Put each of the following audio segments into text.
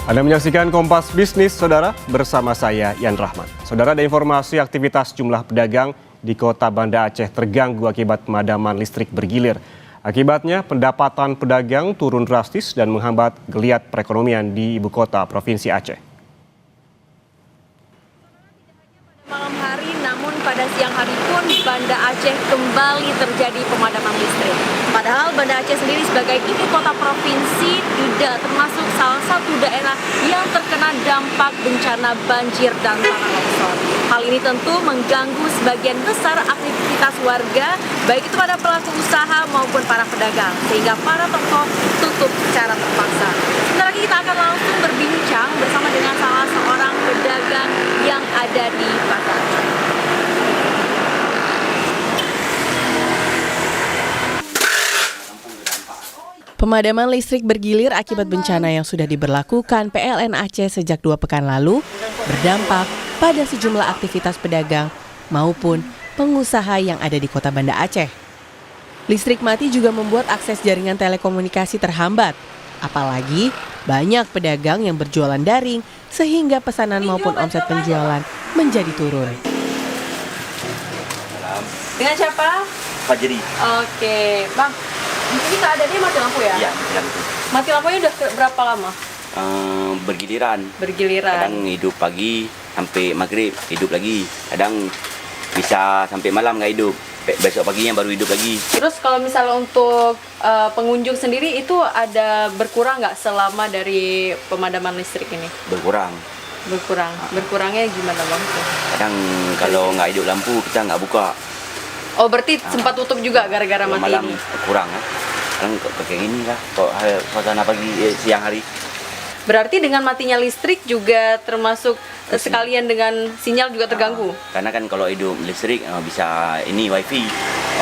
Anda menyaksikan Kompas Bisnis, Saudara, bersama saya, Yan Rahman. Saudara, ada informasi aktivitas jumlah pedagang di kota Banda Aceh terganggu akibat pemadaman listrik bergilir. Akibatnya, pendapatan pedagang turun drastis dan menghambat geliat perekonomian di ibu kota Provinsi Aceh. Malam hari, namun pada siang hari pun Banda Aceh kembali terjadi pemadaman listrik. Padahal Banda Aceh sendiri sebagai ibu kota provinsi tidak termasuk salah satu daerah yang terkena dampak bencana banjir dan tanah longsor. Hal ini tentu mengganggu sebagian besar aktivitas warga, baik itu pada pelaku usaha maupun para pedagang, sehingga para toko tutup secara terpaksa. Sebentar lagi kita akan langsung berbincang bersama dengan salah seorang pedagang yang ada di Banda Aceh. Pemadaman listrik bergilir akibat bencana yang sudah diberlakukan PLN Aceh sejak 2 pekan lalu berdampak pada sejumlah aktivitas pedagang maupun pengusaha yang ada di kota Banda Aceh. Listrik mati juga membuat akses jaringan telekomunikasi terhambat, apalagi banyak pedagang yang berjualan daring sehingga pesanan maupun omset penjualan menjadi turun. Dengan siapa? Fajri. Oke, Bang. Ini keadaannya mati lampu ya? Iya, mati lampu. Mati lampunya udah berapa lama? Bergiliran. Bergiliran. Kadang hidup pagi sampai maghrib hidup lagi. Kadang bisa sampai malam nggak hidup. Besok paginya baru hidup lagi. Terus kalau misalnya untuk pengunjung sendiri itu ada berkurang nggak selama dari pemadaman listrik ini? Berkurang. Berkurang. Berkurangnya gimana, Bang? Kadang kalau nggak hidup lampu kita nggak buka. Oh, berarti sempat tutup juga gara-gara mati malam ini? Kurang ya. Kadang kayak gini lah. Kok suasana pagi siang hari. Berarti dengan matinya listrik juga termasuk sekalian dengan sinyal juga terganggu? Karena kan kalau hidup listrik bisa ini wifi.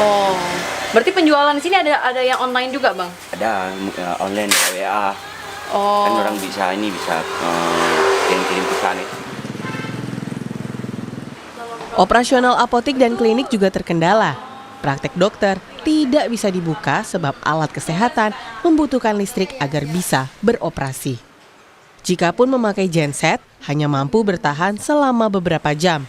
Oh, berarti penjualan di sini ada yang online juga, Bang? Ada online WA. Oh. Kan orang bisa kirim-kirim pesan ya. Operasional apotek dan klinik juga terkendala. Praktek dokter tidak bisa dibuka sebab alat kesehatan membutuhkan listrik agar bisa beroperasi. Jikapun memakai genset, hanya mampu bertahan selama beberapa jam.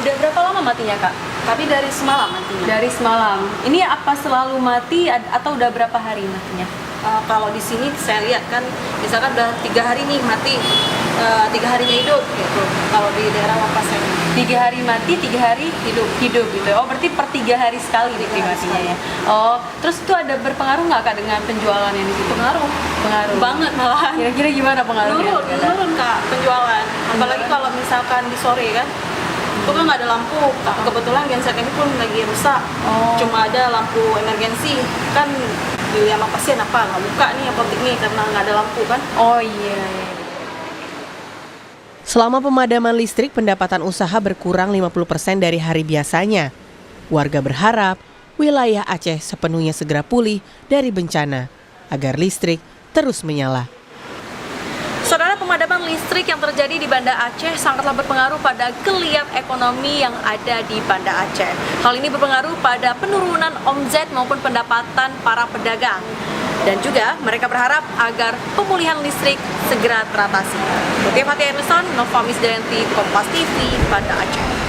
Udah berapa lama matinya, Kak? Tapi dari semalam matinya. Dari semalam. Ini apa selalu mati atau udah berapa hari matinya? Kalau di sini saya lihat kan, misalkan udah 3 hari nih mati, 3 harinya hidup gitu. Kalau di daerah Wakasen 3 hari mati, 3 hari hidup gitu. Oh, berarti per 3 hari sekali matinya ya. Oh, terus itu ada berpengaruh nggak, Kak, dengan penjualan yang di situ? pengaruh banget malah. Kira-kira gimana pengaruhnya? Menurun Kak penjualan. Apalagi kalau misalkan di sore kan, itu kan nggak ada lampu. Kebetulan genset ini pun lagi rusak. Cuma ada lampu emergensi kan. Sama pasien apa nggak buka nih apotek nih karena nggak ada lampu kan. Oh iya. Selama pemadaman listrik, pendapatan usaha berkurang 50% dari hari biasanya. Warga berharap wilayah Aceh sepenuhnya segera pulih dari bencana agar listrik terus menyala. Saudara, pemadaman listrik yang terjadi di Banda Aceh sangatlah berpengaruh pada geliat ekonomi yang ada di Banda Aceh. Hal ini berpengaruh pada penurunan omzet maupun pendapatan para pedagang. Dan juga mereka berharap agar pemulihan listrik segera teratasi. Oke, Fatih Emerson, Nova Misdayanti, Kompas TV, Banda Aceh.